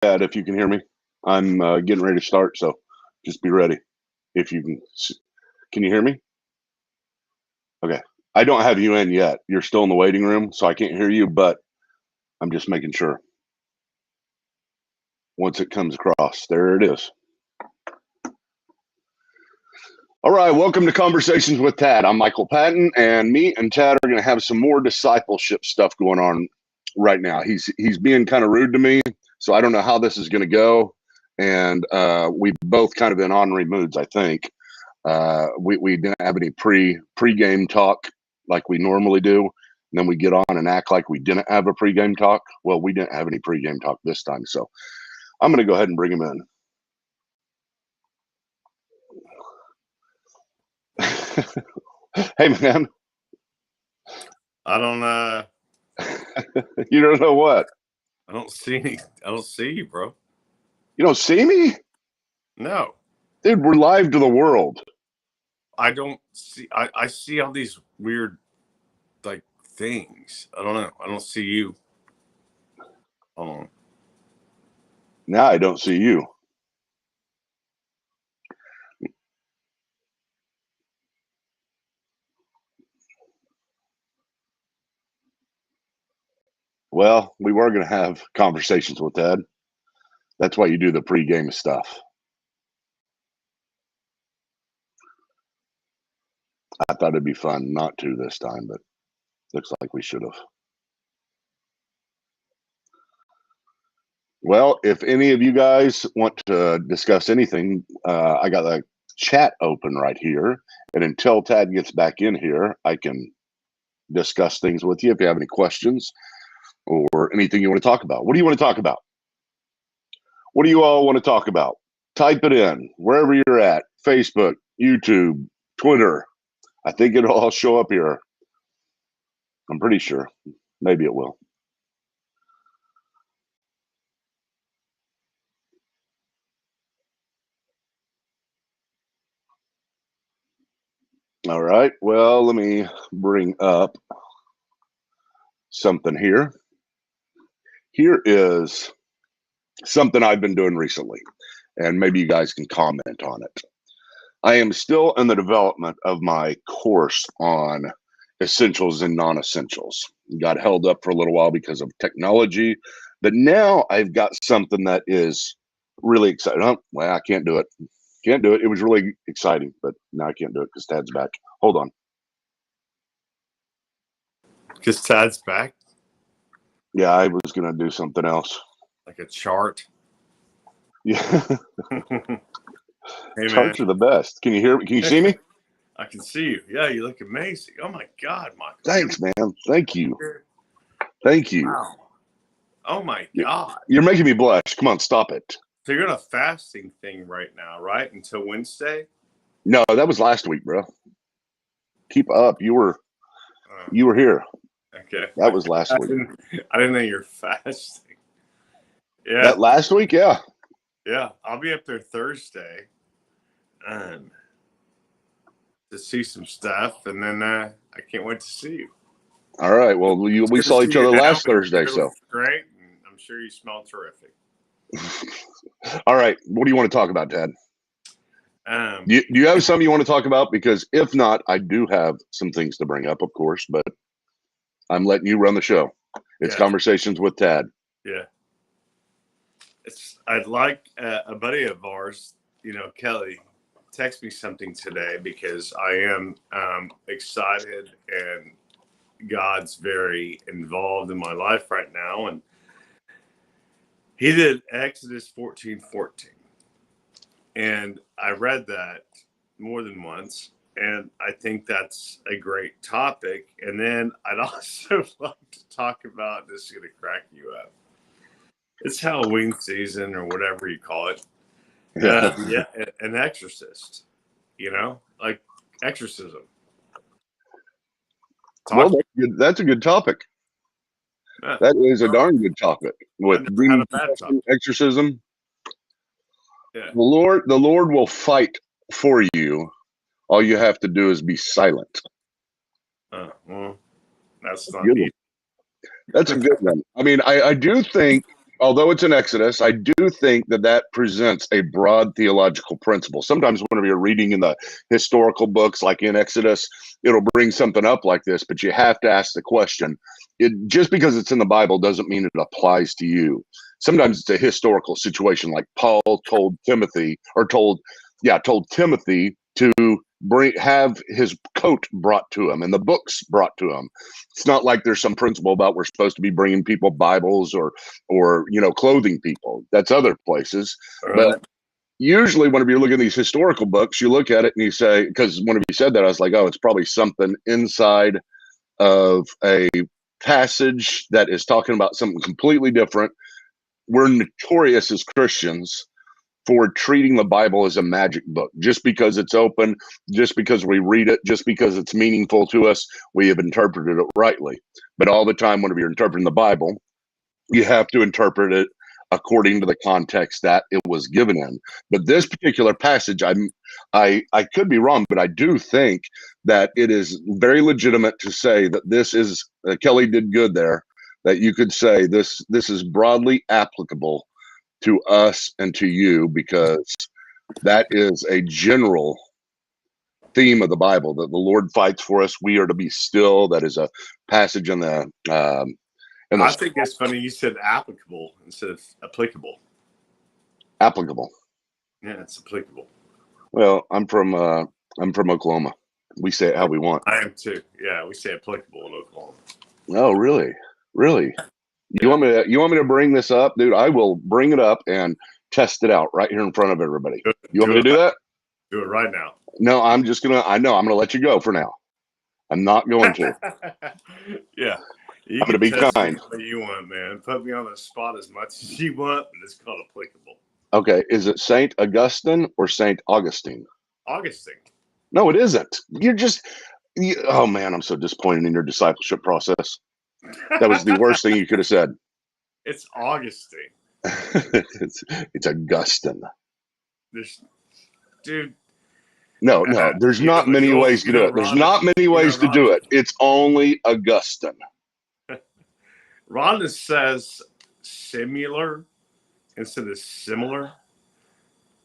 Ted, if you can hear me. I'm getting ready to start, so just be ready. If you can you hear me? Okay. I don't have you in yet. You're still in the waiting room, so I can't hear you, but I'm just making sure. Once it comes across, there it is. All right, welcome to Conversations with Tad. I'm Michael Patton, and me and Tad are going to have some more discipleship stuff going on right now. He's being kind of rude to me, so I don't know how this is going to go. And we both kind of in honorary moods, I think. We didn't have any pre-game talk like we normally do. And then we get on and act like we didn't have a pre-game talk. Well, we didn't have any pre-game talk this time, so I'm going to go ahead and bring him in. Hey, man. I don't You don't know what? I don't see you, bro. You don't see me? No. Dude, we're live to the world. I don't see I see all these weird like things. I don't know. I don't see you. Hold on. Now I don't see you. Well, we were going to have conversations with Ted. That's why you do the pre-game stuff. I thought it'd be fun not to this time, but looks like we should have. Well, if any of you guys want to discuss anything, I got the chat open right here. And until Tad gets back in here, I can discuss things with you if you have any questions or anything you want to talk about. What do you want to talk about? What do you all want to talk about? Type it in wherever you're at. Facebook, YouTube, Twitter. I think it'll all show up here. I'm pretty sure. Maybe it will. All right. Well, let me bring up something here. Here is something I've been doing recently, and maybe you guys can comment on it. I am still in the development of my course on essentials and non-essentials. Got held up for a little while because of technology, but now I've got something that is really exciting. Oh, well, I can't do it. Can't do it. It was really exciting, but now I can't do it because Tad's back. Hold on. Because Tad's back? Yeah, I was going to do something else. Like a chart? Yeah. Hey, Charts man. are the best. Can you hear me? Can you see me? I can see you. Yeah, you look amazing. Oh, my God, Michael. Thanks, man. Thank you. Thank you. Wow. Oh, my God. You're making me blush. Come on, stop it. So you're in a fasting thing right now, right? Until Wednesday? No, that was last week, bro. Keep up. You were here. Okay. That was last week. I didn't know you're fasting. Yeah. That last week, yeah. Yeah, I'll be up there Thursday to see some stuff, and then I can't wait to see you. All right. Well, we saw each other last Thursday, so great. And I'm sure you smell terrific. All right. What do you want to talk about, Ted? Do you have something you want to talk about? Because if not, I do have some things to bring up, of course, but I'm letting you run the show. It's Conversations with Tad. Yeah. I'd like a buddy of ours, Kelly, text me something today because I am excited and God's very involved in my life right now. And he did Exodus 14:14. And I read that more than once. And I think that's a great topic. And then I'd also like to talk about, this is going to crack you up. It's Halloween season or whatever you call it. An exorcist, like exorcism. Well, that's a good topic. Yeah. That is a darn good topic. With exorcism. Yeah. The Lord will fight for you. All you have to do is be silent. Well, that's not good. easy. That's a good one. I mean, I do think although it's in Exodus, I do think that that presents a broad theological principle. Sometimes whenever you're reading in the historical books, like in Exodus, it'll bring something up like this, but you have to ask the question. Just because it's in the Bible doesn't mean it applies to you. Sometimes it's a historical situation, like Paul told Timothy, or told Timothy to have his coat brought to him and the books brought to him. It's not like there's some principle about we're supposed to be bringing people Bibles or clothing people. That's other places. But usually whenever you look at these historical books, you look at it and you say, because whenever you said that, I was like, oh, it's probably something inside of a passage that is talking about something completely different. We're notorious as Christians for treating the Bible as a magic book. Just because it's open, just because we read it, just because it's meaningful to us, we have interpreted it rightly. But all the time, whenever you're interpreting the Bible, you have to interpret it according to the context that it was given in. But this particular passage, I could be wrong, but I do think that it is very legitimate to say that this is Kelly did good there. That you could say this is broadly applicable to us and to you, because that is a general theme of the Bible, that the Lord fights for us. We are to be still. That is a passage in the. I think it's funny you said applicable instead of applicable. Applicable. Yeah, it's applicable. Well, I'm from Oklahoma. We say it how we want. I am too. Yeah, we say applicable in Oklahoma. Oh, really? Really? You want me to bring this up, dude? I will bring it up and test it out right here in front of everybody. You want me to do that? Do it right now. No, I'm gonna let you go for now. I'm not going to. Yeah. I'm gonna be kind. You want, man. Put me on the spot as much as you want, but it's called applicable. Okay. Is it Saint Augustine or Saint Augustine? Augustine. No, it isn't. Oh man, I'm so disappointed in your discipleship process. That was the worst thing you could have said. It's Augustine. it's Augustine. Dude. No. There's not many ways to do it. There's not many ways to do it. It's only Augustine. Rhonda says similar instead of similar.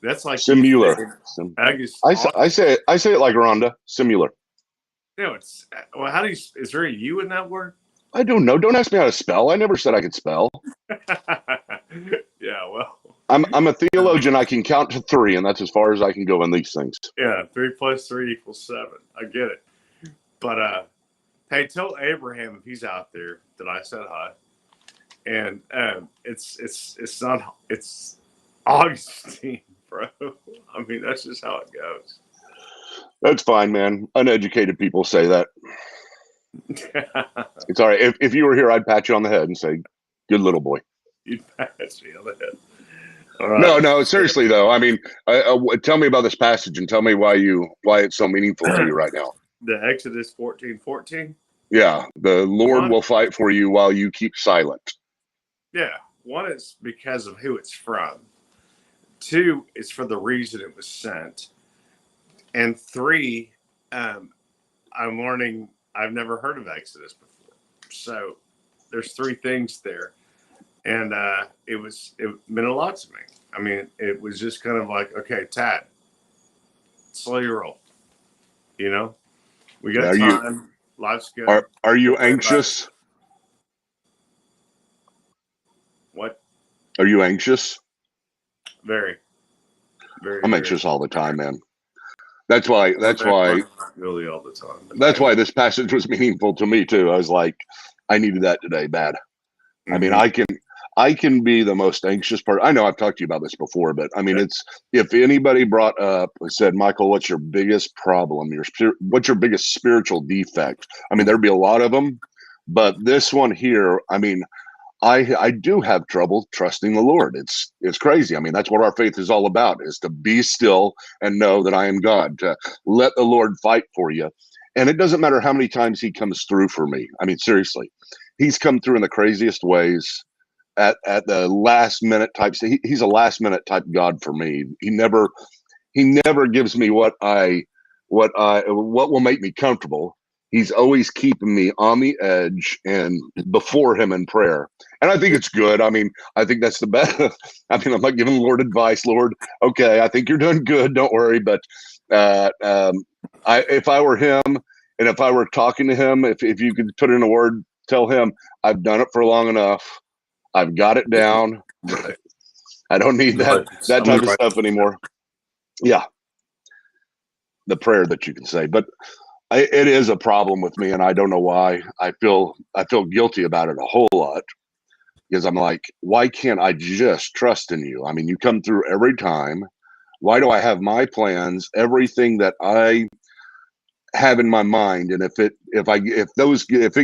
That's like similar. I say it like Rhonda. Similar. No, it's well. How do you? Is there a U in that word? I don't know. Don't ask me how to spell. I never said I could spell. Yeah, well. I'm a theologian. I can count to 3, and that's as far as I can go in these things. Yeah, 3 + 3 = 7. I get it. But hey, tell Abraham if he's out there that I said hi. And it's Augustine, bro. I mean, that's just how it goes. That's fine, man. Uneducated people say that. It's all right. If you were here, I'd pat you on the head and say, "Good little boy." You'd pat me on the head. All right. No. Seriously though, I mean, tell me about this passage and tell me why it's so meaningful to you right now. The Exodus 14:14. Yeah, the Lord will fight for you while you keep silent. Yeah, 1 is because of who it's from. 2, it's for the reason it was sent. And 3, I'm learning. I've never heard of Exodus before, so there's 3 things there, and it meant a lot to me. I mean, it was just kind of like, okay, Tad, slow your roll. You know, we got time. Life's good. Are you anxious? What? Are you anxious? Very. Very. I'm anxious all the time, man. That's why really all the time. That's why this passage was meaningful to me too. I was like, I needed that today bad. Mm-hmm. I mean, I can be the most anxious part. I know I've talked to you about this before, but I mean, it's, if anybody brought up and said, Michael, what's your biggest problem? What's your biggest spiritual defect? I mean, there'd be a lot of them, but this one here, I mean, I do have trouble trusting the Lord. It's crazy. I mean, that's what our faith is all about, is to be still and know that I am God, to let the Lord fight for you. And it doesn't matter how many times he comes through for me. I mean, seriously, he's come through in the craziest ways at the last minute type. He's a last minute type God for me. He never gives me what will make me comfortable. He's always keeping me on the edge and before him in prayer. And I think it's good. I mean, I think that's the best. I mean, I'm not giving the Lord advice, Lord. Okay, I think you're doing good. Don't worry. But if I were him and if I were talking to him, if you could put in a word, tell him, I've done it for long enough. I've got it down. Right. I don't need that type of stuff anymore. Yeah. The prayer that you can say. But it is a problem with me, and I don't know why. I feel guilty about it a whole lot, because I'm like, why can't I just trust in you? I mean, you come through every time. Why do I have my plans, everything that I have in my mind, and if it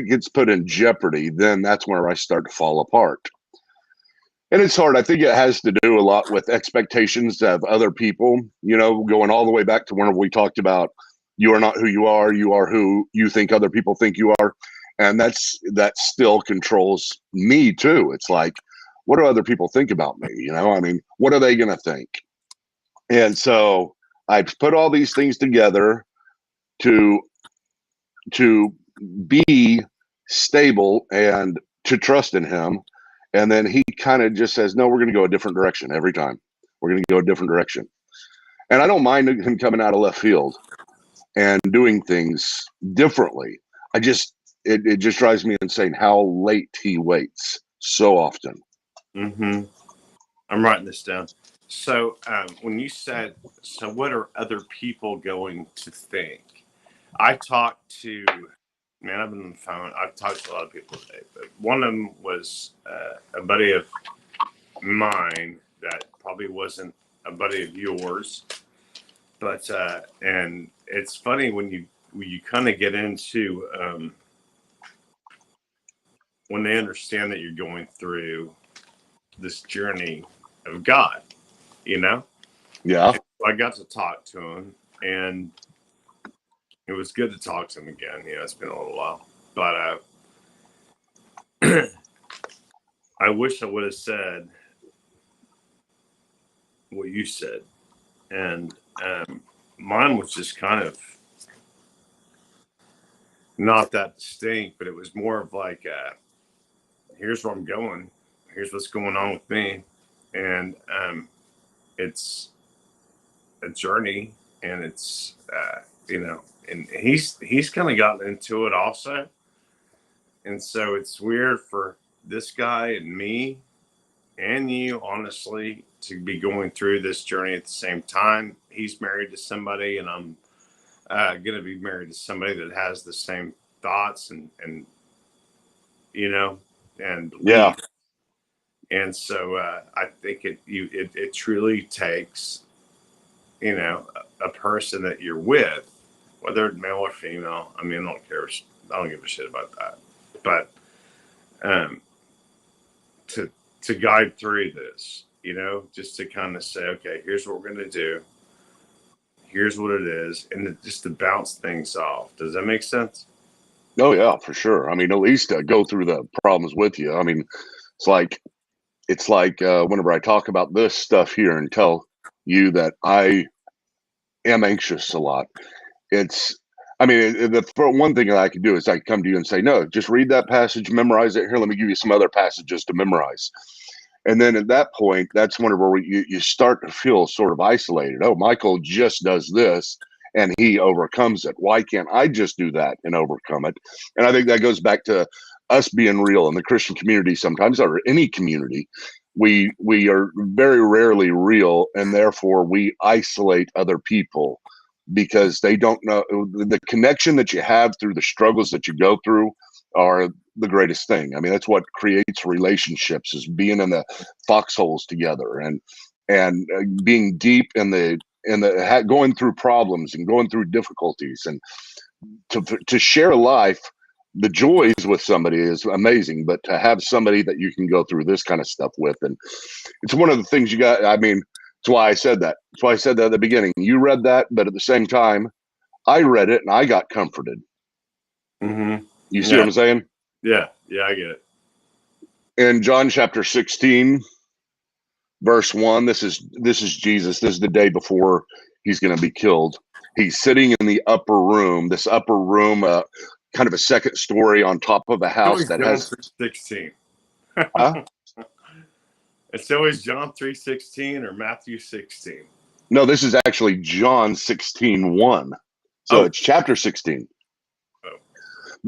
gets put in jeopardy, then that's where I start to fall apart. And it's hard. I think it has to do a lot with expectations of other people, going all the way back to whenever we talked about you are not who you are who you think other people think you are. And that still controls me too. It's like, what do other people think about me? I mean, what are they going to think? And so I put all these things together to be stable and to trust in him. And then he kind of just says, no, we're going to go a different direction every time. We're going to go a different direction. And I don't mind him coming out of left field and doing things differently. It just drives me insane how late he waits so often. Mm-hmm. I'm writing this down. So when you said, so what are other people going to think? I talked to, I've been on the phone. I've talked to a lot of people today, but one of them was a buddy of mine that probably wasn't a buddy of yours. But, and it's funny when you kind of get into, when they understand that you're going through this journey of God, Yeah. And so I got to talk to him, and it was good to talk to him again. It's been a little while, but I wish I would have said what you said, and mine was just kind of not that distinct, but it was more of like, here's where I'm going, here's what's going on with me, and it's a journey, and it's and he's kind of gotten into it also, and so it's weird for this guy and me and you, honestly, to be going through this journey at the same time. He's married to somebody, and I'm going to be married to somebody that has the same thoughts and and yeah. And so I think it truly takes, a person that you're with, whether male or female. I mean, I don't care. I don't give a shit about that. But to guide through this, just to kind of say, okay, here's what we're going to do. Here's what it is. And just to bounce things off. Does that make sense? Oh, yeah, for sure. I mean, at least go through the problems with you. I mean, it's like whenever I talk about this stuff here and tell you that I am anxious a lot. The one thing that I could do is I could come to you and say, no, just read that passage, memorize it. Here, let me give you some other passages to memorize. And then at that point, that's whenever you start to feel sort of isolated. Oh, Michael just does this and he overcomes it. Why can't I just do that and overcome it? And I think that goes back to us being real in the Christian community sometimes, or any community. We are very rarely real, and therefore we isolate other people because they don't know the connection that you have through the struggles that you go through are the greatest thing. I mean, that's what creates relationships, is being in the foxholes together and being deep in the going through problems and going through difficulties, and to share life, the joys with somebody is amazing, but to have somebody that you can go through this kind of stuff with, and it's one of the things you got. I mean, that's why I said that. That's why I said that at the beginning. You read that, but at the same time, I read it and I got comforted. Mm-hmm. You see what I'm saying? Yeah, I get it. In John chapter 16, verse 1, this is Jesus. This is the day before he's going to be killed. He's sitting in the upper room. This upper room, kind of a second story on top of a house that John has 3:16. huh? It's always John 3:16 or Matthew 16. No, this is actually John 16:1. So Oh, it's chapter 16. oh.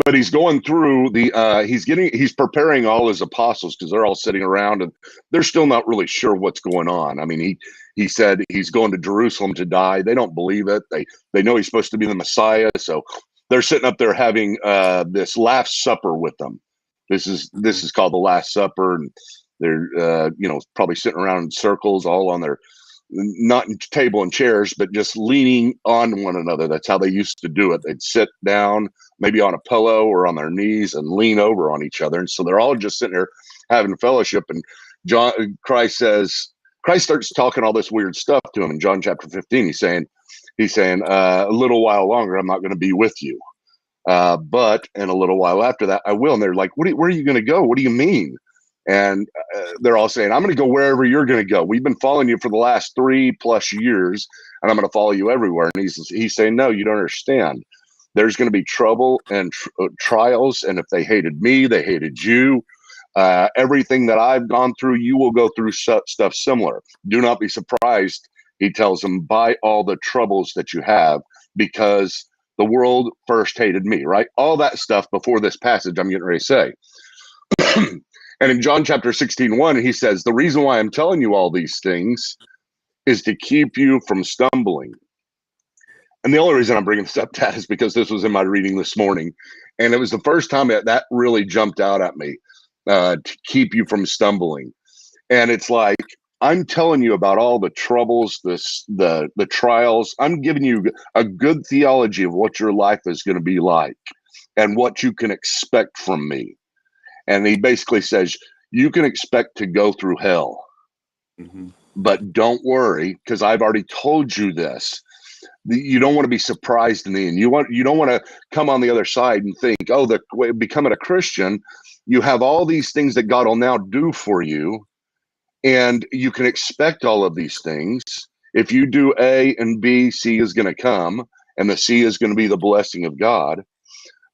But he's going through he's preparing all his apostles because they're all sitting around and they're still not really sure what's going on. I mean, he said he's going to Jerusalem to die. They don't believe it. They know he's supposed to be the Messiah, so they're sitting up there having this Last Supper with them. This is called the Last Supper, and they're probably sitting around in circles, all on their not in table and chairs, but just leaning on one another. That's how they used to do it. They'd sit down, maybe on a pillow or on their knees, and lean over on each other. And so they're all just sitting there having fellowship. And Christ starts talking all this weird stuff to him in John chapter 15. He's saying, a little while longer, I'm not going to be with you. But in a little while after that, I will. And they're like, where are you going to go? What do you mean? And they're all saying, I'm going to go wherever you're going to go. We've been following you for the last 3+ years, and I'm going to follow you everywhere. And he's saying, no, you don't understand. There's going to be trouble and trials. And if they hated me, they hated you. Everything that I've gone through, you will go through stuff similar. Do not be surprised, he tells them, by all the troubles that you have, because the world first hated me, right? All that stuff before this passage I'm getting ready to say. And in John chapter 16:1, he says, the reason why I'm telling you all these things is to keep you from stumbling. And the only reason I'm bringing this up, Tad, is because this was in my reading this morning. And it was the first time that really jumped out at me, to keep you from stumbling. And it's like, I'm telling you about all the troubles, the trials. I'm giving you a good theology of what your life is going to be like and what you can expect from me. And he basically says, you can expect to go through hell, but don't worry, because I've already told you this. You don't want to be surprised in the end. You don't want to come on the other side and think, oh, becoming a Christian, you have all these things that God will now do for you, and you can expect all of these things. If you do A and B, C is going to come, and the C is going to be the blessing of God.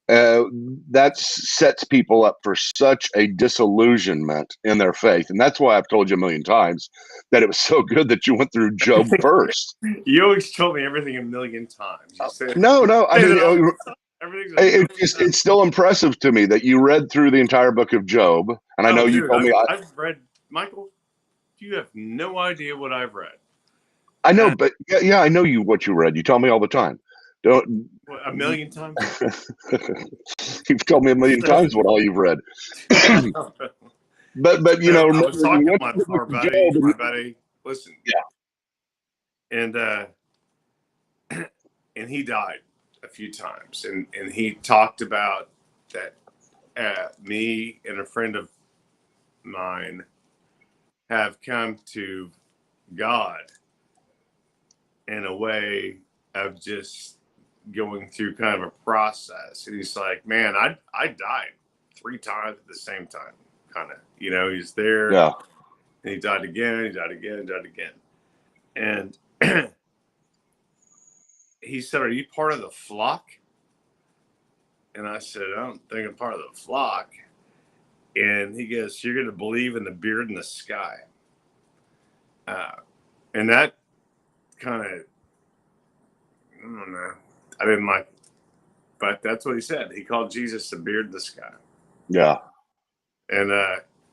That sets people up for such a disillusionment in their faith. And that's why I've told you a million times that it was so good that you went through Job first. You always told me everything a million times. You said, no, I mean, it's still impressive to me that you read through the entire book of Job. And I know you told me I've read, Michael, you have no idea what I've read. I know, but yeah, I know what you read. You tell me all the time. Don't a million times. You've told me a million times what all you've read. but I was talking to our buddy. Listen, yeah, and he died a few times, and he talked about that. Me and a friend of mine have come to God in a way of just going through kind of a process. And he's like, man, I died 3 times at the same time, kind of, he's there. Yeah. And he died again, he died again, died again. And he said, are you part of the flock? And I said, I don't think I'm part of the flock. And he goes, you're going to believe in the beard in the sky. And that kind of, I don't know, I didn't like it. But that's what he said. He called Jesus the beard in the sky. Yeah. And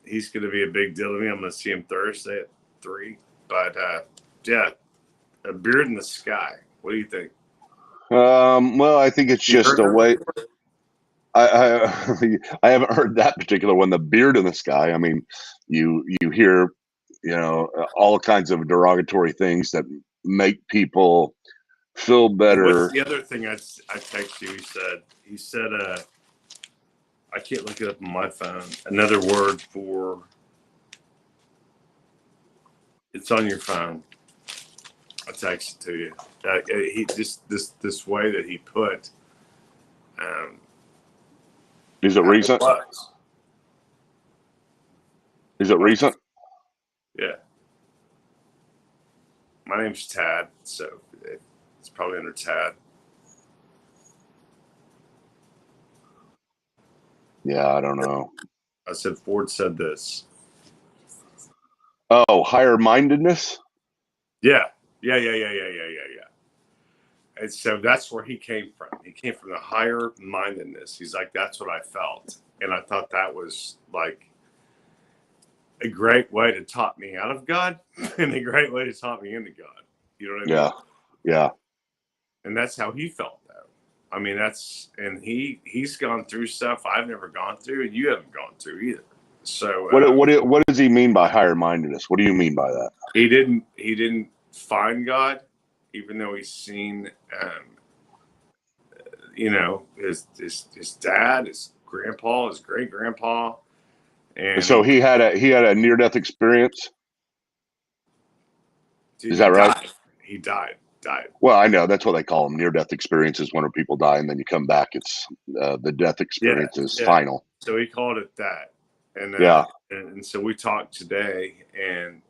he's going to be a big deal to me. I'm going to see him Thursday at 3. But yeah, a beard in the sky. What do you think? Well, I think it's just a way. I haven't heard that particular one, the beard in the sky. I mean, you hear, all kinds of derogatory things that make people feel better. What's the other thing I text you? He said, I can't look it up on my phone. Another word for, it's on your phone. I text it to you. He just this way that he put. Is it recent? Is it recent? Yeah. My name's Tad, so it's probably under Tad. Yeah, I don't know. I said Ford said this. Oh, higher mindedness. Yeah. And so that's where he came from. He came from the higher mindedness. He's like, that's what I felt. And I thought that was like a great way to talk me out of God and a great way to talk me into God. You know what I mean? Yeah. And that's how he felt, though. I mean, and he's gone through stuff I've never gone through, and you haven't gone through either. So what does he mean by higher mindedness? What do you mean by that? he didn't find God, even though he's seen, his dad, his grandpa, his great grandpa, and So he had a near death experience. Is that right? He died. Well, I know that's what they call them. Near death experiences when people die and then you come back. It's the death experience is final. So he called it that, and and so we talked today, and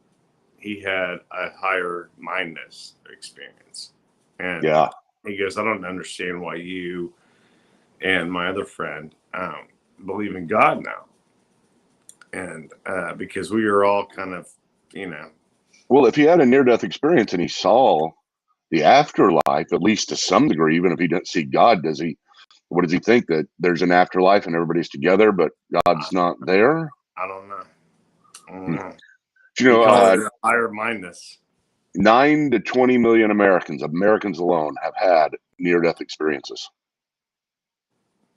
he had a higher mindedness experience, and he goes, I don't understand why you and my other friend believe in God now, and because we are all kind of, Well, if he had a near death experience and he saw the afterlife, at least to some degree, even if he didn't see God, what does he think, that there's an afterlife and everybody's together, but God's not there? I don't know. Do you know, higher mindedness. 9 to 20 million Americans alone have had near death experiences.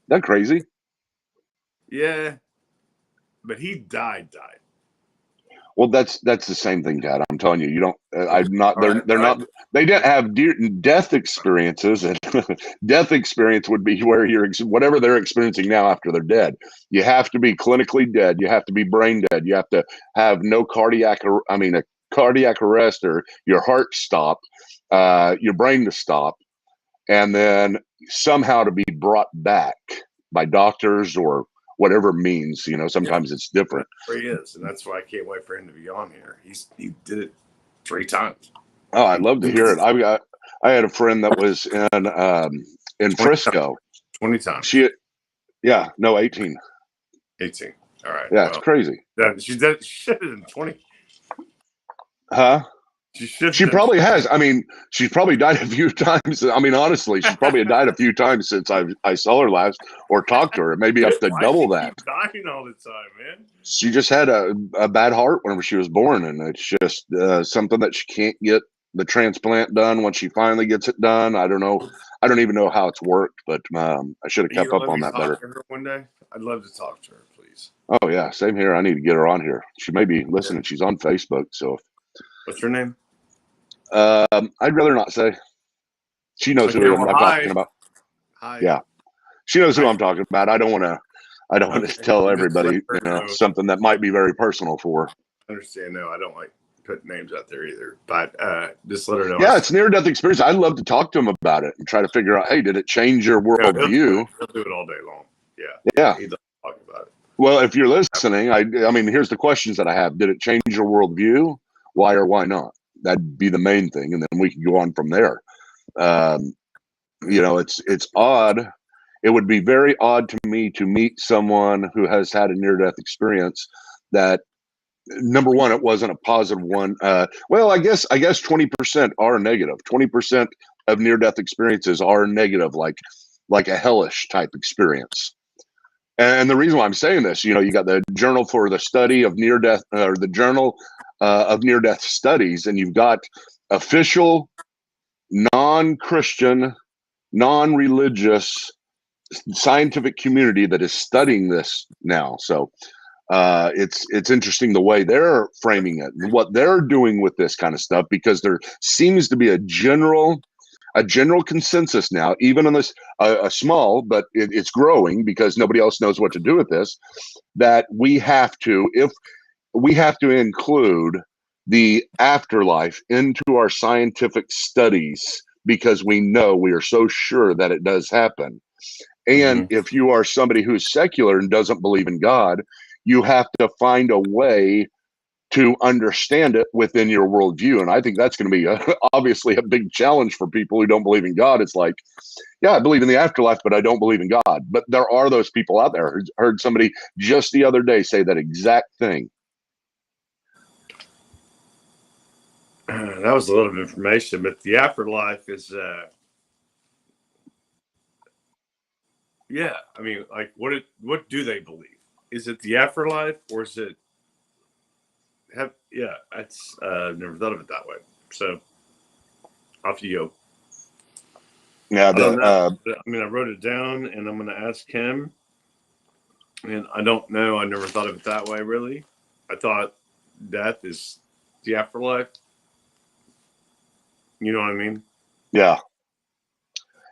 Isn't that crazy? Yeah, but he died. Well, that's the same thing, Dad. I'm telling you, you don't. I'm not. They're not. They didn't have death experiences, and death experience would be where whatever they're experiencing now after they're dead. You have to be clinically dead. You have to be brain dead. You have to have no cardiac arrest, or your heart stop, your brain to stop, and then somehow to be brought back by doctors or whatever means. Sometimes it's different. That's where he is, and that's why I can't wait for him to be on here. He did it 3 times. Oh, I'd love to hear it. I had a friend that was in Frisco. 20 times. 18. 18. All right. Yeah, it's crazy. She did it in 20. Huh? She probably has. I mean, she's probably died a few times. I mean, honestly, she's probably died a few times since I saw her last or talked to her. Maybe up to double that. Dying all the time, man. She just had a bad heart whenever she was born, and it's just something that she can't get the transplant done. When she finally gets it done, I don't know. I don't even know how it's worked, but I should have kept up on that better. To her one day? I'd love to talk to her, please. Oh yeah, same here. I need to get her on here. She may be listening. She's on Facebook, so. What's her name? I'd rather not say. She knows who I'm talking about. Hi. Yeah, she knows who I'm talking about. I don't want to tell everybody something that might be very personal for her. I understand. No, I don't like putting names out there either. But just let her know. Yeah, it's near-death experience. I'd love to talk to him about it and try to figure out, hey, did it change your worldview? He'll do it all day long. Yeah. He doesn't talk about it. Well, if you're listening, I mean, here's the questions that I have. Did it change your worldview? Why or why not? That'd be the main thing, and then we can go on from there. It's odd. It would be very odd to me to meet someone who has had a near-death experience that, number one, it wasn't a positive one. Well, I guess 20% are negative. 20% of near-death experiences are negative, like a hellish type experience. And the reason why I'm saying this, you got the Journal for the Study of Near-Death, or the Journal of Near-Death Studies, and you've got official, non-Christian, non-religious scientific community that is studying this now. So it's interesting the way they're framing it and what they're doing with this kind of stuff, because there seems to be a general consensus now, even on this a small, but it's growing because nobody else knows what to do with this, that we have to include the afterlife into our scientific studies, because we are so sure that it does happen. And if you are somebody who's secular and doesn't believe in God, you have to find a way to understand it within your worldview. And I think that's going to be obviously a big challenge for people who don't believe in God. It's like, yeah, I believe in the afterlife, but I don't believe in God. But there are those people out there. I heard somebody just the other day say that exact thing. That was a lot of information, but the afterlife is, yeah. I mean, like, what do they believe? Is it the afterlife, or is it yeah? That's never thought of it that way. So off you go. Yeah, I don't know. I mean, I wrote it down, and I'm going to ask him. And I don't know. I never thought of it that way. Really, I thought death is the afterlife. You know what I mean? yeah.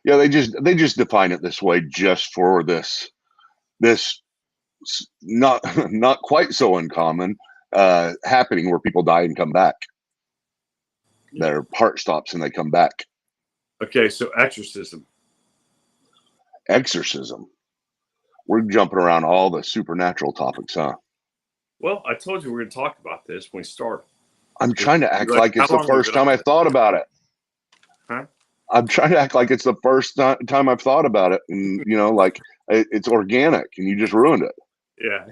Yeah, they just define it this way just for this not not quite so uncommon happening where people die and come back. Yeah. Their heart stops and they come back. Okay, so exorcism. Exorcism. We're jumping around all the supernatural topics, huh? Well, I told you we were going to talk about this when we started. I'm trying to act like it's the first time I've thought about it. Huh? I'm trying to act like it's the first time I've thought about it, and like it's organic, and you just ruined it. Yeah.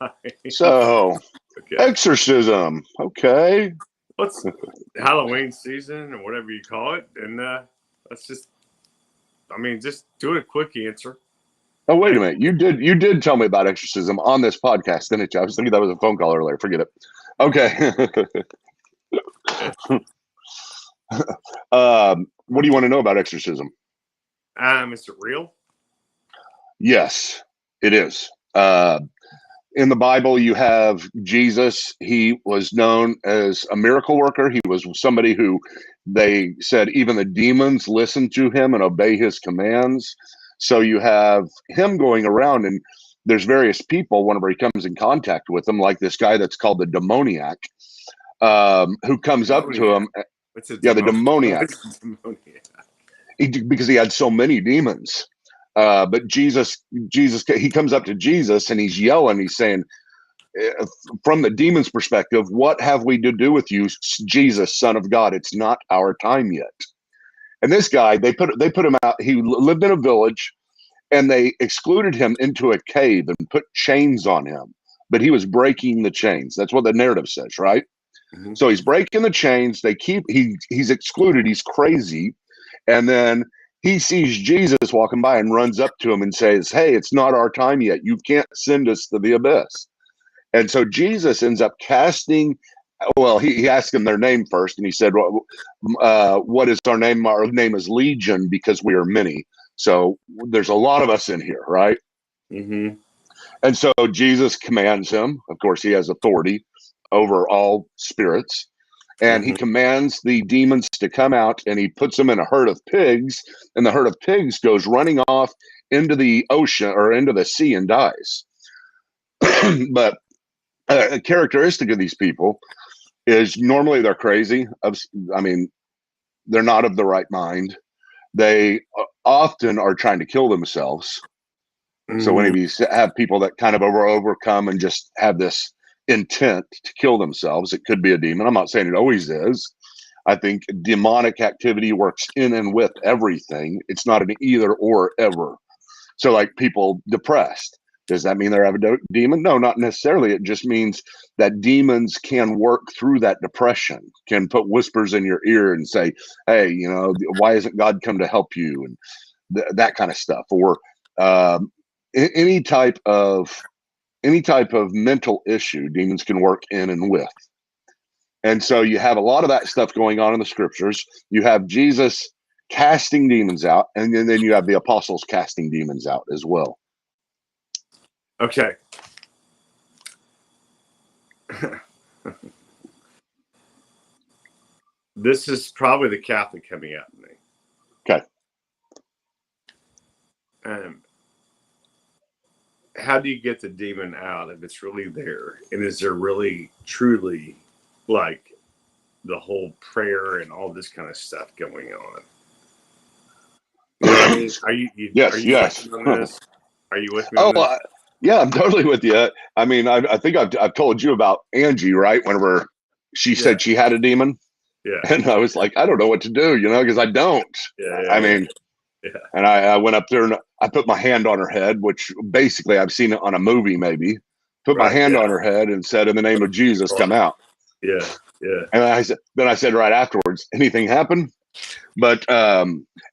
Right. So, okay. Exorcism. Okay. What's Halloween season or whatever you call it, and let's just do a quick answer. Oh, wait a minute. You did tell me about exorcism on this podcast, didn't you? I was thinking that was a phone call earlier. Forget it. Okay. What do you want to know about exorcism? Is it real? Yes, it is. In the Bible, you have Jesus. He was known as a miracle worker. He was somebody who they said even the demons listen to him and obey his commands. So you have him going around, and there's various people whenever he comes in contact with them, like this guy that's called the demoniac, who comes up to him. The demoniac. Because he had so many demons. But Jesus, he comes up to Jesus and he's yelling. He's saying, from the demon's perspective, what have we to do with you, Jesus, Son of God? It's not our time yet. And this guy, they put him out. He lived in a village, and they excluded him into a cave and put chains on him. But he was breaking the chains. That's what the narrative says, right? Mm-hmm. So he's breaking the chains. He's excluded. He's crazy. And then he sees Jesus walking by and runs up to him and says, "Hey, it's not our time yet. You can't send us to the abyss." And so Jesus ends up casting. Well, he asked them their name first, and he said, "What is our name? Our name is Legion because we are many." So there's a lot of us in here, right? Mm-hmm. And so Jesus commands him. Of course, he has authority over all spirits. And he commands the demons to come out, and he puts them in a herd of pigs, and the herd of pigs goes running off into the ocean or into the sea and dies. But a characteristic of these people is normally they're crazy. They're not of the right mind. They often are trying to kill themselves. Mm-hmm. So when you have people that kind of overcome and just have this intent to kill themselves, it could be a demon. I'm not saying it always is. I think demonic activity works in and with everything. It's not an either or ever. So like people depressed, does that mean they have a demon? No, not necessarily. It just means that demons can work through that depression, can put whispers in your ear and say, "Hey, why hasn't God come to help you?" And that kind of stuff. Or any type of mental issue, demons can work in and with. And so you have a lot of that stuff going on in the scriptures. You have Jesus casting demons out, and then you have the apostles casting demons out as well. Okay. This is probably the Catholic coming out in me. Okay. How do you get the demon out if it's really there? And is there really, truly, like, the whole prayer and all this kind of stuff going on? You know what I mean? Yes. On this? Are you with me on this? Yeah, I'm totally with you. I mean, I think I've told you about Angie, right? Whenever she Yeah, said she had a demon, yeah, and I was like, I don't know what to do, because I don't. yeah, I yeah, mean, yeah, and I went up there and I put my hand on her head, which basically I've seen it on a movie, maybe. Put my right, hand on yeah, her head and said, "In the name of Jesus, come out." yeah, yeah. And then I said right afterwards, "Anything happen?" But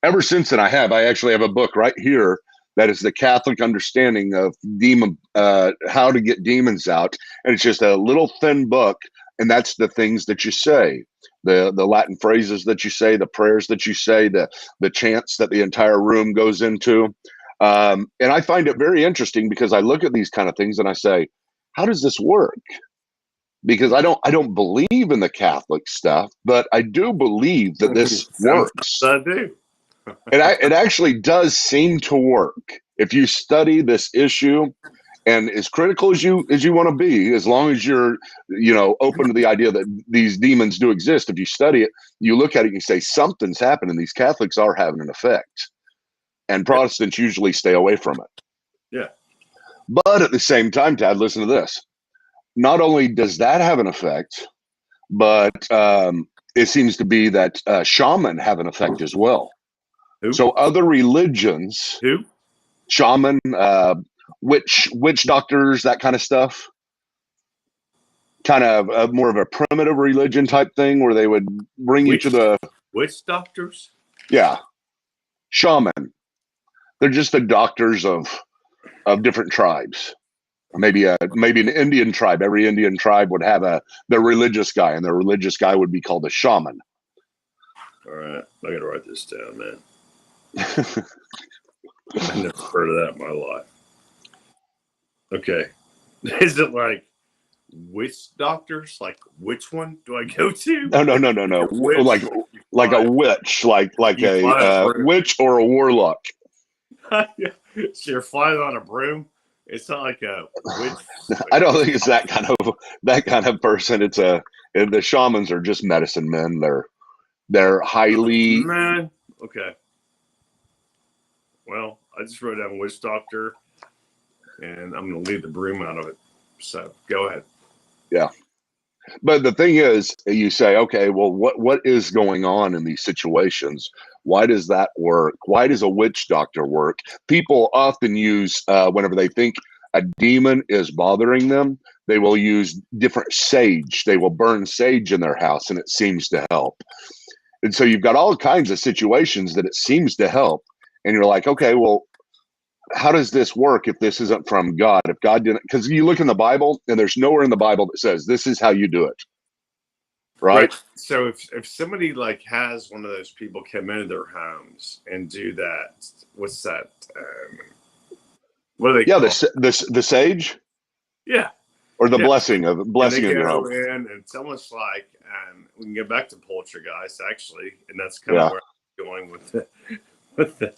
ever since then, I actually have a book right here that is the Catholic understanding of demon, how to get demons out, and it's just a little thin book, and that's the things that you say, the Latin phrases that you say, the prayers that you say, the chants that the entire room goes into, and I find it very interesting because I look at these kind of things and I say, how does this work? Because I don't believe in the Catholic stuff, but I do believe that this Sometimes works. I do. It actually does seem to work if you study this issue, and as critical as you want to be, as long as you're open to the idea that these demons do exist. If you study it, you look at it and you say something's happening. These Catholics are having an effect, and Yeah, Protestants usually stay away from it. yeah. But at the same time, Tad, listen to this. Not only does that have an effect, but it seems to be that shaman have an effect as well. Who? So other religions, Who? shaman, witch doctors, that kind of stuff, kind of more of a primitive religion type thing where they would bring you to Witch? the Witch doctors? yeah shaman. They're just the doctors of different tribes. Maybe an Indian tribe. Every Indian tribe would have their religious guy, and their religious guy would be called a shaman. All right, I gotta write this down, man. I never heard of that in my life. Okay, is it like witch doctors? Like which one do I go to? No, no, Like no, if no, no. you're a witch, you Like a fly, witch, like you a fly on a broom. witch or a warlock. Yeah. So you're flying on a broom. It's not like a witch. I Like don't witch think it's that kind of person. The shamans are just medicine men. They're highly man. Okay. Well, I just wrote down witch doctor, and I'm gonna leave the broom out of it. So go ahead. yeah. But the thing is, you say, okay, well, what is going on in these situations? Why does that work? Why does a witch doctor work? People often use whenever they think a demon is bothering them, they will use different sage. They will burn sage in their house, and it seems to help. And so you've got all kinds of situations that it seems to help. And you're like, okay, well, how does this work if this isn't from God? If God didn't, because you look in the Bible and there's nowhere in the Bible that says this is how you do it, right? Right. So if somebody like has one of those people come into their homes and do that, what's that? What do they Yeah, call? the sage Yeah, or the yeah. And they blessing of your go home. in, and it's almost like we can get back to poltergeist actually, and that's kind of Yeah. where I'm going with with the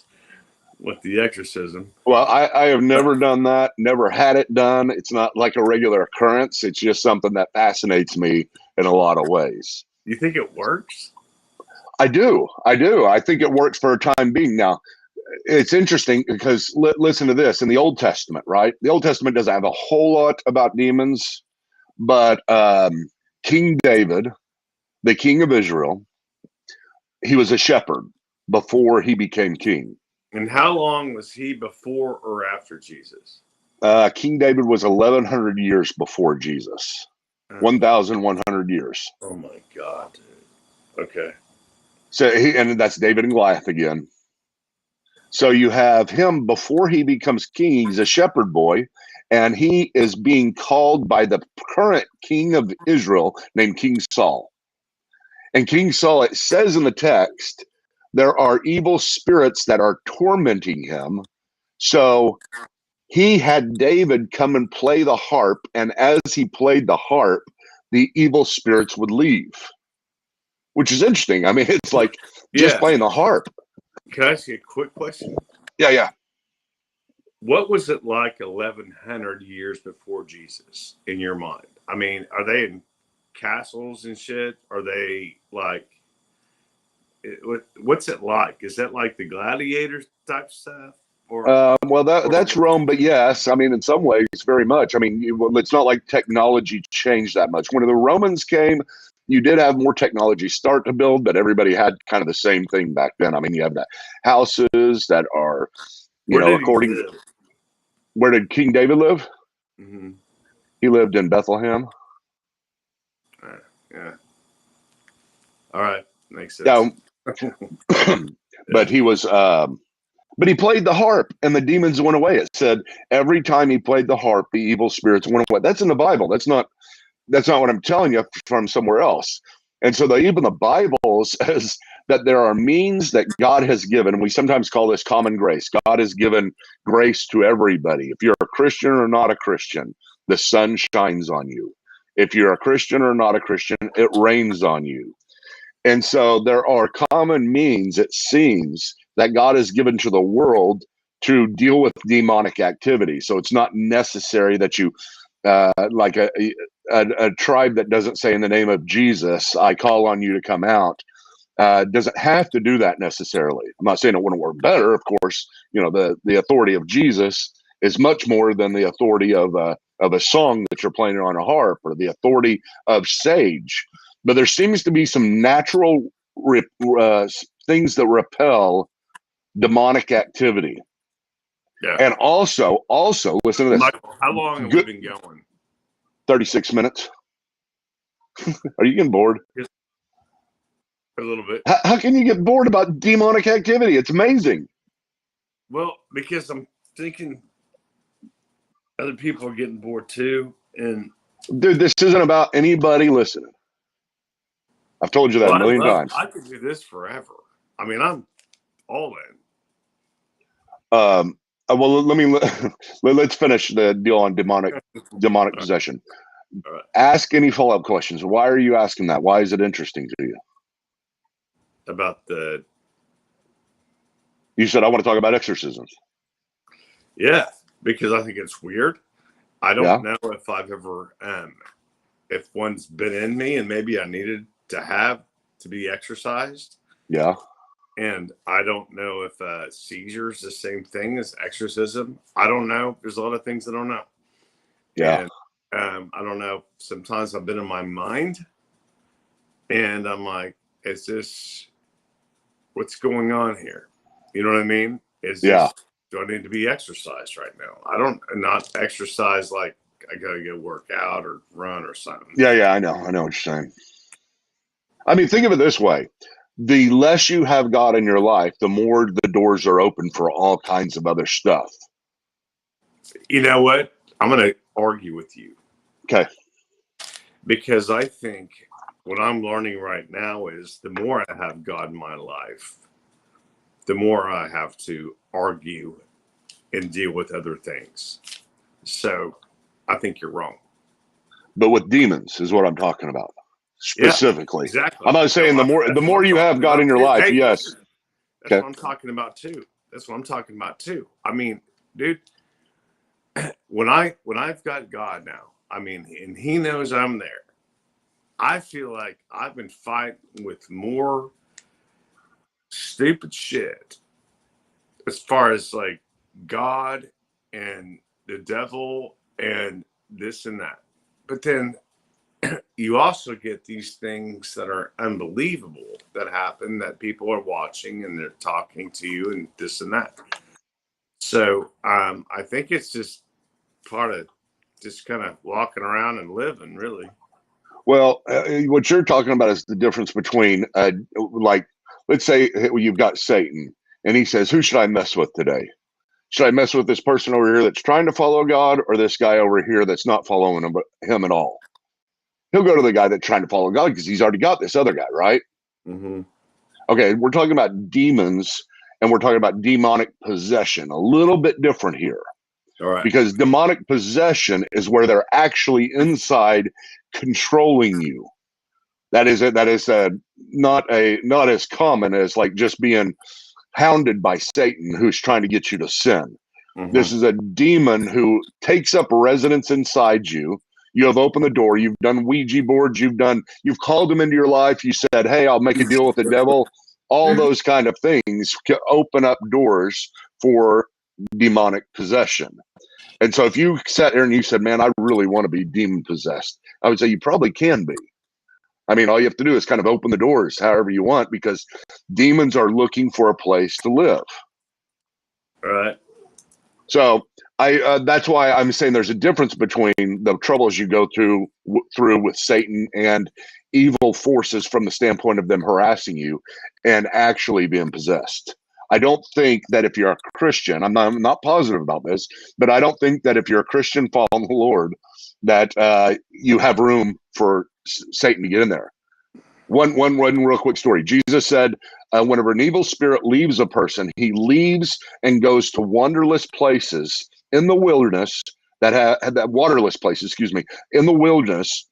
with the exorcism. Well, I have never done that, never had it done. It's not like a regular occurrence. It's just something that fascinates me in a lot of ways. You think it works? I do. I do. I think it works for a time being. Now, it's interesting because listen to this in the Old Testament, right? The Old Testament doesn't have a whole lot about demons, but King David, the king of Israel, he was a shepherd before he became king. And how long was he before or after Jesus? King David was 1,100 years before Jesus, Uh, 1,100 years. oh my God, dude. Okay. So and that's David and Goliath again. So you have him before he becomes king. He's a shepherd boy, and he is being called by the current king of Israel named King Saul. And King Saul, it says in the text, there are evil spirits that are tormenting him. So he had David come and play the harp, and as he played the harp, the evil spirits would leave, which is interesting. I mean, it's like just Yeah. playing the harp. Can I ask you a quick question? Yeah, yeah. What was it like 1,100 years before Jesus in your mind? I mean, are they in castles and shit? Are they like, what's it like? Is that like the gladiator type stuff? or Well, that's Rome, but yes, I mean, in some ways, very much. I mean, it's not like technology changed that much. When the Romans came, you did have more technology start to build, but everybody had kind of the same thing back then. I mean, you have the houses that are, where did he according. live? Where did King David live? Mm-hmm. He lived in Bethlehem. Yeah. All right, makes Yeah, sense. but he was. But he played the harp, and the demons went away. It said every time he played the harp, the evil spirits went away. That's in the Bible. That's not what I'm telling you from somewhere else. And so even the Bible says that there are means that God has given. We sometimes call this common grace. God has given grace to everybody. If you're a Christian or not a Christian, the sun shines on you. If you're a Christian or not a Christian, it rains on you. And so there are common means, it seems, that God has given to the world to deal with demonic activity. So it's not necessary that you, like a tribe that doesn't say in the name of Jesus, I call on you to come out, doesn't have to do that necessarily. I'm not saying it wouldn't work better. Of course, the authority of Jesus is much more than the authority of a song that you're playing on a harp or the authority of sage. But there seems to be some natural things that repel demonic activity. Yeah. And also, listen to this. Michael, how long have we been going? 36 minutes. Are you getting bored? Just a little bit. How can you get bored about demonic activity? It's amazing. Well, because I'm thinking other people are getting bored too. And dude, this isn't about anybody listening. I've told you that a million times. I could do this forever. I mean, I'm all in. Well, let's finish the deal on demonic possession. Right. Ask any follow-up questions. Why are you asking that? Why is it interesting to you? You said I want to talk about exorcisms. Yeah, because I think it's weird. I don't know if I've ever, if one's been in me and maybe I needed to be exercised. Yeah. And I don't know if seizure is the same thing as exorcism. I don't know. There's a lot of things I don't know. Yeah. And I don't know. Sometimes I've been in my mind and I'm like, is this what's going on here? You know what I mean? Do I need to be exercised right now? I don't, not exercise like I got to go work out or run or something. Yeah, I know what you're saying. I mean, think of it this way. The less you have God in your life, the more the doors are open for all kinds of other stuff. You know what? I'm going to argue with you. Okay. Because I think what I'm learning right now is the more I have God in my life, the more I have to argue and deal with other things. So I think you're wrong. But with demons is what I'm talking about. Specifically. Yeah, exactly. I'm not saying the more you have God in your life, yes. That's what I'm talking about too. I mean, dude, when I've got God now, I mean, and he knows I'm there, I feel like I've been fighting with more stupid shit as far as like God and the devil and this and that. But then you also get these things that are unbelievable that happen, that people are watching and they're talking to you and this and that. So I think it's just part of just kind of walking around and living, really. Well, what you're talking about is the difference between, like, let's say you've got Satan and he says, who should I mess with today? Should I mess with this person over here that's trying to follow God or this guy over here that's not following him at all? He'll go to the guy that's trying to follow God because he's already got this other guy, right? Mm-hmm. Okay, we're talking about demons and we're talking about demonic possession. A little bit different here. All right. Because demonic possession is where they're actually inside controlling you. That is not as common as like just being hounded by Satan who's trying to get you to sin. Mm-hmm. This is a demon who takes up residence inside you. You have opened the door. You've done Ouija boards. You've called him into your life. You said, hey, I'll make a deal with the devil. All those kind of things open up doors for demonic possession. And so if you sat there and you said, man, I really want to be demon possessed, I would say you probably can be. I mean, all you have to do is kind of open the doors however you want, because demons are looking for a place to live. All right. So that's why I'm saying there's a difference between the troubles you go through with Satan and evil forces from the standpoint of them harassing you and actually being possessed. I don't think that if you're a Christian, I'm not positive about this, but I don't think that if you're a Christian following the Lord, that you have room for Satan to get in there. One real quick story. Jesus said, whenever an evil spirit leaves a person, he leaves and goes to wanderless places in the wilderness that waterless places, in the wilderness.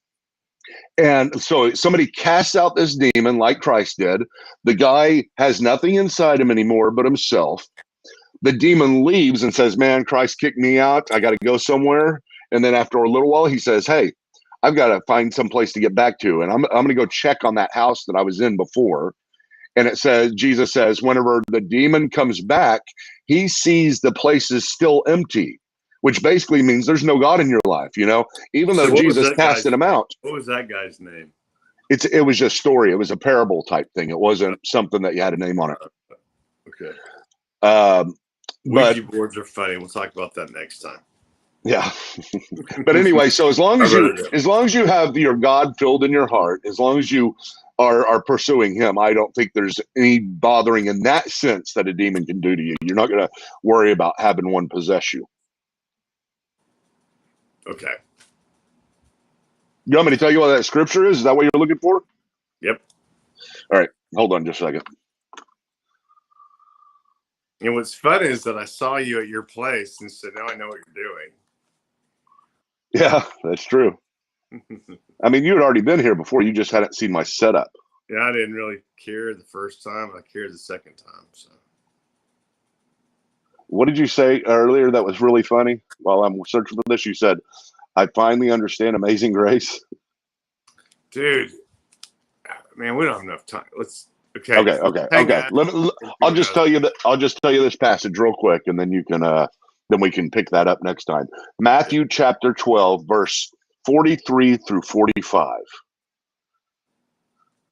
And so somebody casts out this demon like Christ did. The guy has nothing inside him anymore but himself. The demon leaves and says, man, Christ kicked me out. I got to go somewhere. And then after a little while, he says, hey, I've got to find some place to get back to. And I'm going to go check on that house that I was in before. And it says, Jesus says, whenever the demon comes back, he sees the place is still empty, which basically means there's no God in your life, even though Jesus casted him out. What was that guy's name? It was just a story. It was a parable type thing. It wasn't something that you had a name on it. Okay. Ouija boards are funny. We'll talk about that next time. Yeah. But anyway, so as long as you have your God filled in your heart, as long as you are pursuing him, I don't think there's any bothering in that sense that a demon can do to you. You're not going to worry about having one possess you. Okay. You want me to tell you what that scripture is? Is that what you're looking for? Yep. All right. Hold on just a second. And what's fun is that I saw you at your place and said, now I know what you're doing. Yeah, that's true. I mean, you had already been here before. You just hadn't seen my setup. Yeah, I didn't really care the first time. I cared the second time. So, what did you say earlier that was really funny? While I'm searching for this, you said, I finally understand Amazing Grace. Dude, man, we don't have enough time. Let's. Okay. I'll just tell you this passage real quick, and then you can then we can pick that up next time. Matthew chapter 12, verse 43 through 45.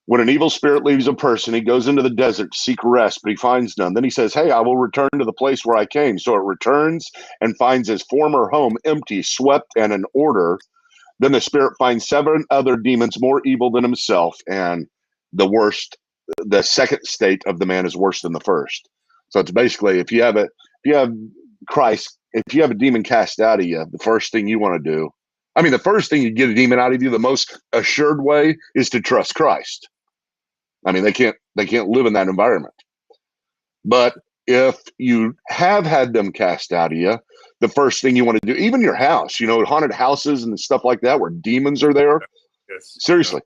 When an evil spirit leaves a person, he goes into the desert to seek rest, but he finds none. Then he says, hey, I will return to the place where I came. So it returns and finds his former home empty, swept, and in order. Then the spirit finds 7 other demons more evil than himself, and the second state of the man is worse than the first. So it's basically, if you have a demon cast out of you, the first thing you want to do, the first thing you get a demon out of you, the most assured way is to trust Christ. They can't live in that environment. But if you have had them cast out of you, the first thing you want to do, even your house, haunted houses and stuff like that, where demons are there. Yes, seriously.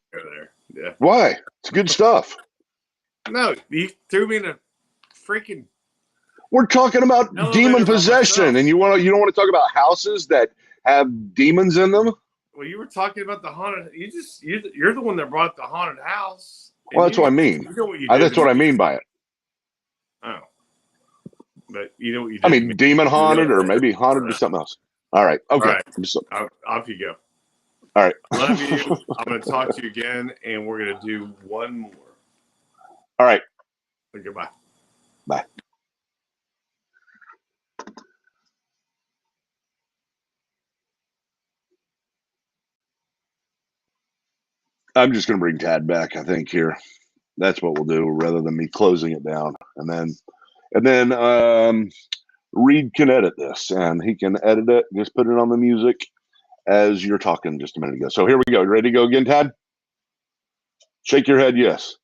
Yeah. Why? It's good stuff. No, you threw me in a freaking. We're talking about demon possession, and you don't want to talk about houses that have demons in them. Well, you were talking about the haunted. You're the one that brought up the haunted house. Well, that's what I mean. You know what you did. That's what I mean by it. Oh, but you know what you did. Demon haunted, or maybe haunted to something else. All right. Okay. All right. Off you go. All right. Love you. I'm going to talk to you again, and we're going to do one more. All right. Goodbye. Bye. I'm just going to bring Tad back, I think, here. That's what we'll do, rather than me closing it down. And then Reed can edit this, and he can edit it. Just put it on the music as you're talking just a minute ago. So here we go. You ready to go again, Tad? Shake your head yes,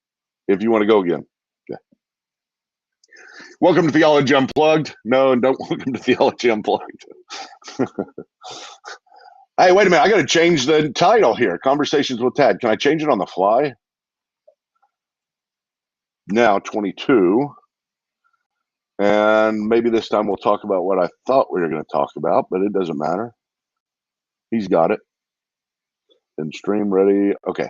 if you want to go again. Okay. Welcome to Theology Unplugged. No, don't welcome to Theology Unplugged. Hey, wait a minute. I got to change the title here. Conversations with Tad. Can I change it on the fly? Now 22. And maybe this time we'll talk about what I thought we were going to talk about, but it doesn't matter. He's got it. And stream ready. Okay.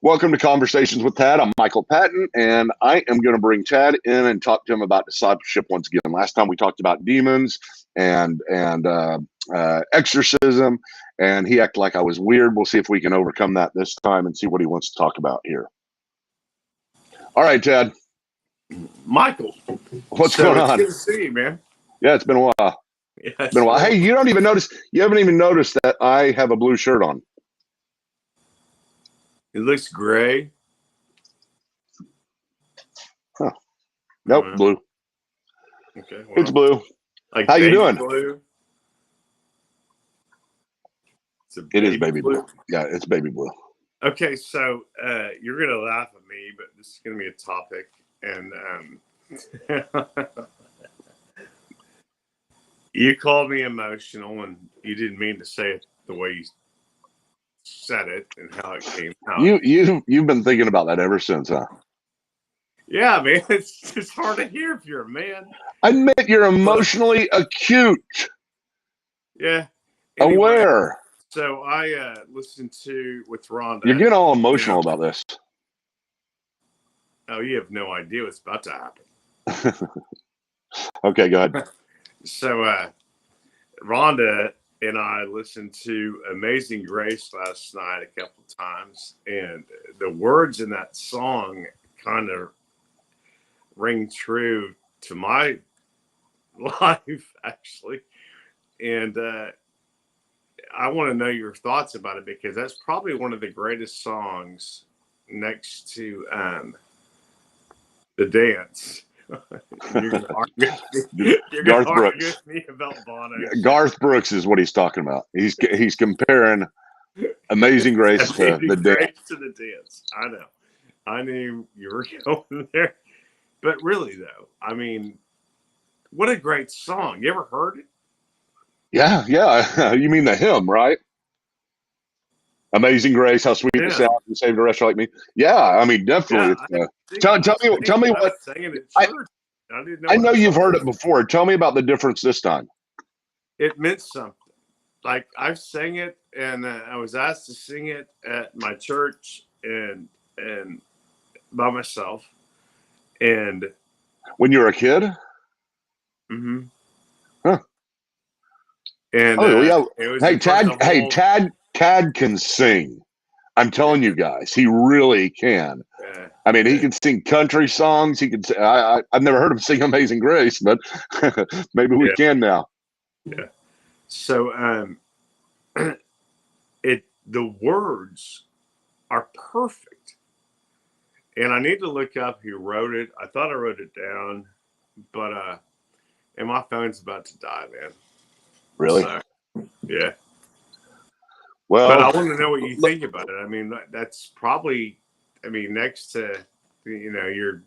Welcome to Conversations with Tad. I'm Michael Patton, and I am going to bring Tad in and talk to him about discipleship once again. Last time we talked about demons and exorcism, and he acted like I was weird. We'll see if we can overcome that this time and see what he wants to talk about here. All right, Tad. Michael, what's going on? Good to see you, man. Yeah, it's been a while. Yeah, It's been a while. Hey, you haven't even noticed that I have a blue shirt on. It looks gray. Huh. Nope, blue. Okay, well, it's blue. Like how you doing? Blue. It is baby blue. Yeah, it's baby blue. Okay, so you're gonna laugh at me, but this is gonna be a topic, and you called me emotional, and you didn't mean to say it the way you said it and how it came out. You've been thinking about that ever since, huh? Yeah, man. It's hard to hear if you're a man. I admit you're emotionally acute. Yeah. Anyway, aware. So I listened to with Rhonda. You're getting all emotional about this. Oh, you have no idea what's about to happen. Okay, go ahead. So Rhonda and I listened to Amazing Grace last night a couple times, and the words in that song kind of ring true to my life, actually. And I want to know your thoughts about it, because that's probably one of the greatest songs next to The Dance. You're going to argue with me about Bono. Garth Brooks is what he's talking about. He's comparing Amazing Grace to The Dance. I know. I knew you were going there. But really, though, I mean, what a great song. You ever heard it? Yeah. You mean the hymn, right? Amazing Grace, how sweet the sound, you saved a wretch like me. Yeah, I mean, definitely. Tell me what. I know you've heard it before. Tell me about the difference this time. It meant something. Like, I've sang it, and I was asked to sing it at my church and by myself. And when you were a kid? Mm-hmm. Huh. And Tad can sing. I'm telling you guys, he really can. I mean, he can sing country songs. He can. I've never heard him sing Amazing Grace, but maybe we can now. Yeah. So, the words are perfect, and I need to look up who wrote it. I thought I wrote it down, but and my phone's about to die, man. Really? So, yeah. Well, but I want to know what you think about it. I mean, that's probably, next to, your.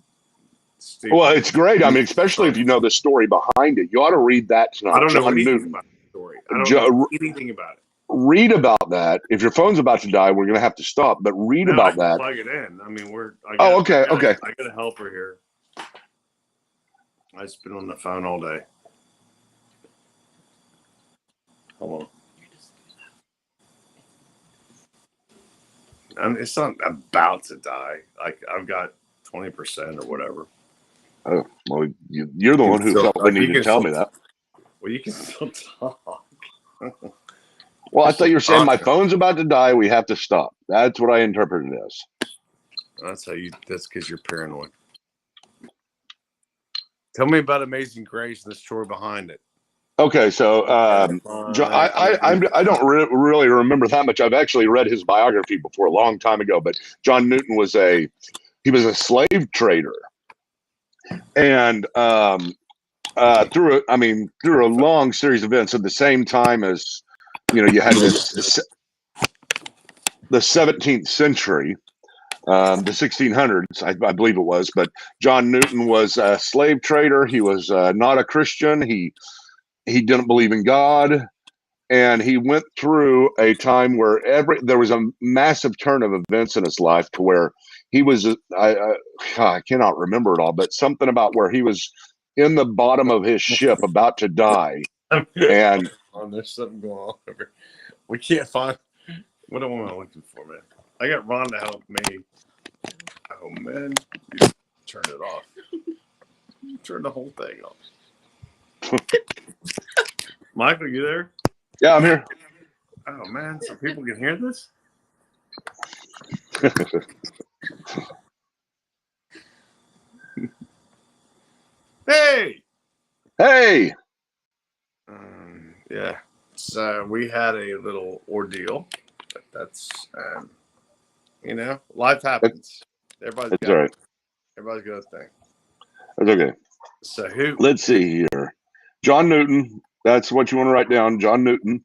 Well, it's great. I mean, especially if you know the story behind it. You ought to read that tonight. I don't know anything about the story. I don't know anything about it. Read about that. If your phone's about to die, we're going to have to stop. But read about that. Plug it in. I mean, okay. I got a helper here. I've just been on the phone all day. Hold on. It's not about to die. Like, I've got 20% or whatever. Oh, well, you're the one who felt the need to tell me that. Well, you can still talk. Well, I thought you were saying my phone's about to die. We have to stop. That's what I interpreted it as. That's because you're paranoid. Tell me about Amazing Grace and the story behind it. Okay, so I don't really remember that much. I've actually read his biography before a long time ago, but John Newton was a slave trader, and through a long series of events at the same time as you had the 17th century, the 1600s, I believe it was. But John Newton was a slave trader. He was not a Christian. He didn't believe in God, and he went through a time where there was a massive turn of events in his life to where he was, I cannot remember it all, but something about where he was in the bottom of his ship about to die. And there's something going on over. We can't find. What am I looking for, man? I got Ron to help me. Oh man, you turn it off. Turn the whole thing off. Michael, you there? Yeah, I'm here. Oh man, so people can hear this. Hey. Hey. Yeah. So we had a little ordeal. But that's life happens. Everybody's That's all right. Everybody's got a thing. That's okay. So who? Let's see here. John Newton. That's what you want to write down. John Newton.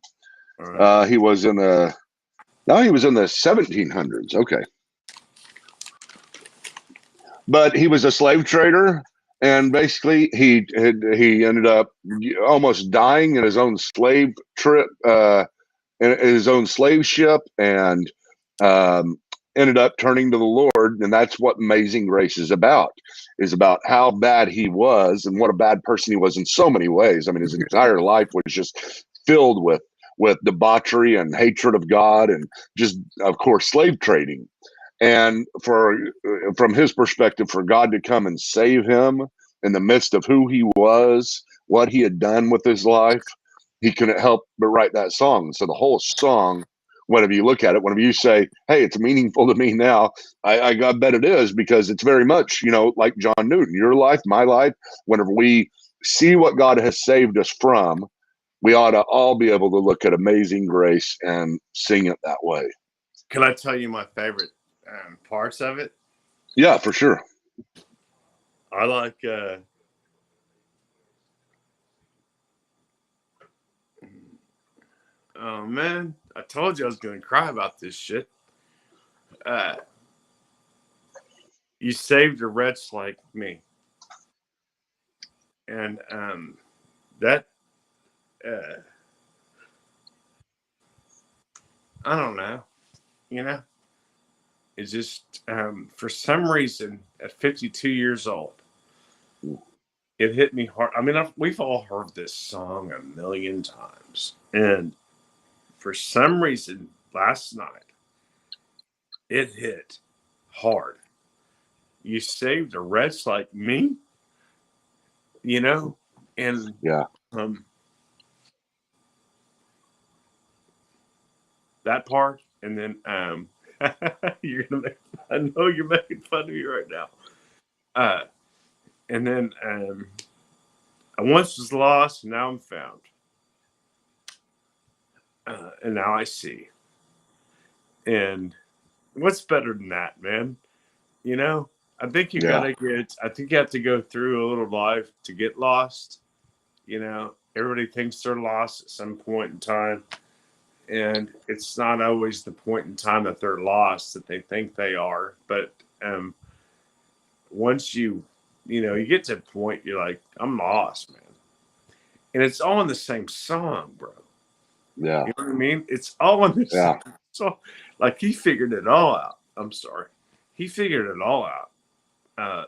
Right. He was in the 1700s. Okay. But he was a slave trader, and basically he ended up almost dying in his own slave trip, in his own slave ship, and ended up turning to the Lord. And that's what Amazing Grace is about how bad he was and what a bad person he was in so many ways. I mean, his entire life was just filled with debauchery and hatred of God, and just, of course, slave trading. And from his perspective, for God to come and save him in the midst of who he was, what he had done with his life, he couldn't help but write that song. So the whole song, whenever you look at it, whenever you say, hey, it's meaningful to me now, I bet it is, because it's very much, like John Newton, your life, my life. Whenever we see what God has saved us from, we ought to all be able to look at Amazing Grace and sing it that way. Can I tell you my favorite parts of it? Yeah, for sure. I like oh man, I told you I was going to cry about this shit. You saved a wretch like me. And that I don't know, it's just for some reason at 52 years old, it hit me hard. I mean, we've all heard this song a million times, and for some reason last night it hit hard. You saved a wretch like me, and yeah, that part, and then you're gonna make, I know you're making fun of me right now. And then I once was lost, now I'm found. And now I see. And what's better than that, man? I think you have to go through a little life to get lost. Everybody thinks they're lost at some point in time. And it's not always the point in time that they're lost that they think they are. But once you get to a point, you're like, I'm lost, man. And it's all in the same song, bro. Yeah. You know what I mean? It's all in the same song. Like, he figured it all out. I'm sorry. He figured it all out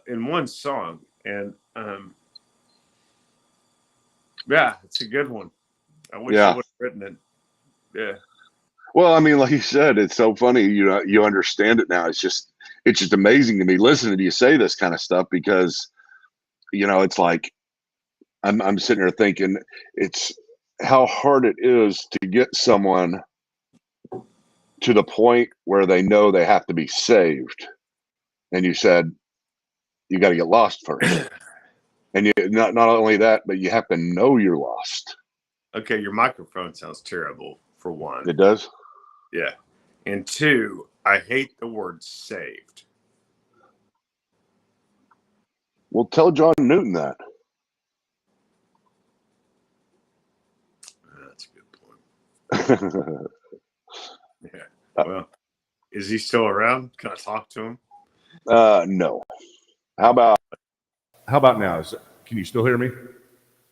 in one song. And yeah, it's a good one. I wish I would have written it. Yeah. Well, I mean, like you said, it's so funny. You understand it now. It's just amazing to me listening to you say this kind of stuff, because, it's like I'm sitting here thinking it's how hard it is to get someone to the point where they know they have to be saved. And you said you got to get lost first, and you not only that, but you have to know you're lost. Okay, your microphone sounds terrible, for one. It does. Yeah. And two, I hate the word saved. Well, tell John Newton that. That's a good point. Yeah. Well, is he still around? Can I talk to him? No. How about now? Can you still hear me?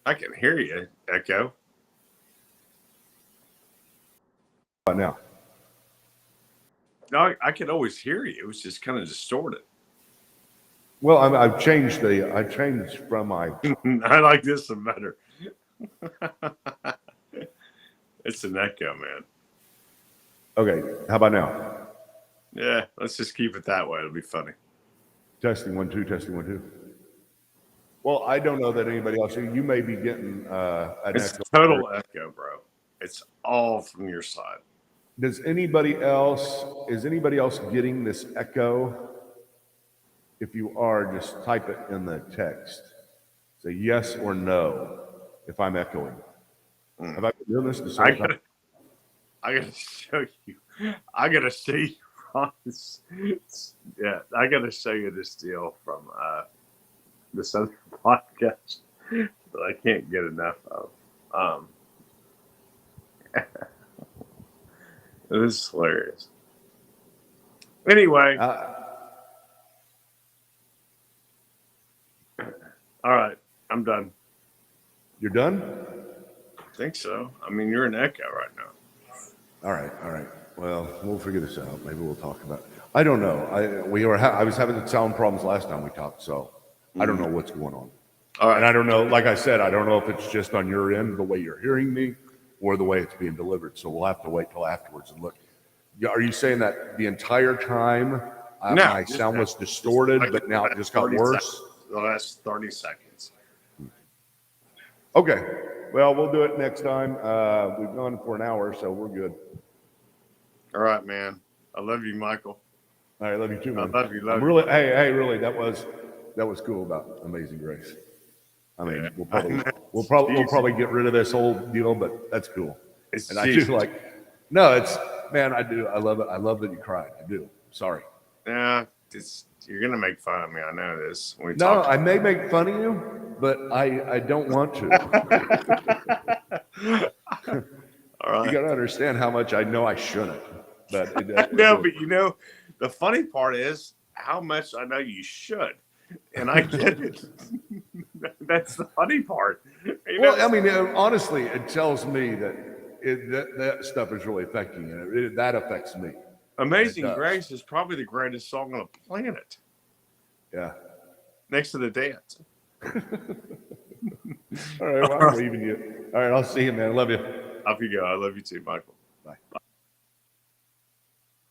I can hear you, Echo. How about now? No, I can always hear you. It was just kind of distorted. Well, I've changed from my. I like this one better. It's an echo, man. Okay, how about now? Yeah, let's just keep it that way. It'll be funny. Testing 1 2, testing 1 2. Well, I don't know that anybody else. You may be getting an It's echo. total echo, bro. It's all from your side. Is anybody else getting this echo? If you are, just type it in the text. Say yes or no if I'm echoing. Have I been doing this the same time? I gotta show you. I gotta show you. Yeah, I gotta show you this deal from this other podcast that I can't get enough of. This is hilarious. Anyway, all right, I'm done. You're done? I think so. I mean, you're in echo right now. All right. Well, we'll figure this out. Maybe we'll talk about it. I don't know. I was having sound problems last time we talked, so I don't know what's going on. All right. And I don't know, like I said, I don't know if it's just on your end, the way you're hearing me, or the way it's being delivered. So we'll have to wait till afterwards and look. Are you saying that the entire time my sound was distorted, but now it just got worse? The last 30 seconds. Okay. Well, we'll do it next time. We've gone for an hour, so we're good. All right, man. I love you, Michael. All right, love you too, man. I love you. Really, hey, really, that was cool about Amazing Grace. I mean, yeah. we'll probably get rid of this whole deal, but that's cool. It's I do I love it. I love that you cried. I do. Sorry. Yeah, you're gonna make fun of me. I know this. I may make fun of you, but I don't want to. All right. You got to understand how much I know I shouldn't. But the funny part is how much I know you should, and I get it. That's the funny part. I mean, honestly, it tells me that that stuff is really affecting you. That affects me. Amazing Grace is probably the greatest song on the planet. Yeah. Next to the dance. All right, well, I'm leaving you. All right, I'll see you, man. I love you. Off you go. I love you too, Michael. Bye.